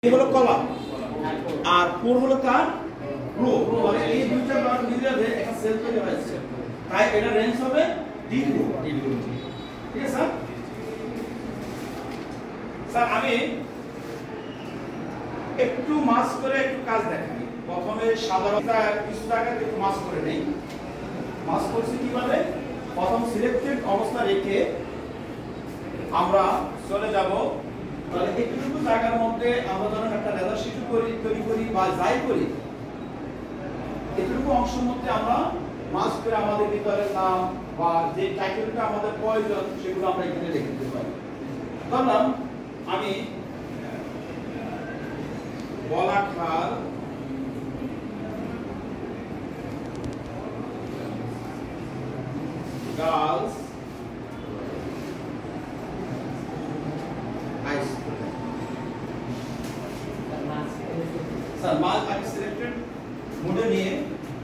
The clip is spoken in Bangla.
এই হলো কলাম আর কোর হলো তার রো। তাহলে এই দুইটা মান মিলে একটা সেল তৈরি হয়েছে, তাই এটা রেঞ্জ হবে D2। ঠিক আছে স্যার? স্যার আমি একটু মাস করে একটু কাজ দেখাই। প্রথমে সাধারণত কিছু জায়গা একটু মাস করে নেই। মাস করছি কিভাবে? প্রথম সিলেক্টেড অবস্থা রেখে আমরা চলে যাব। তাহলে একটুকু জায়গার মধ্যে আমরা যখন একটা লেজার শিট তৈরি করি বা যাই করি, এটুকু অংশের মধ্যে আমরা মাস করে আমাদের ভিতরের নাম বা যে টাইটেলটা আমাদের প্রয়োজন সেগুলো আমরা এখানে লিখে দিতে পারি। ধরলাম আমি বলাখার গার্লস হাই স্কুল। স্যার মাস আমি সিলেক্টেড মোডে নিয়ে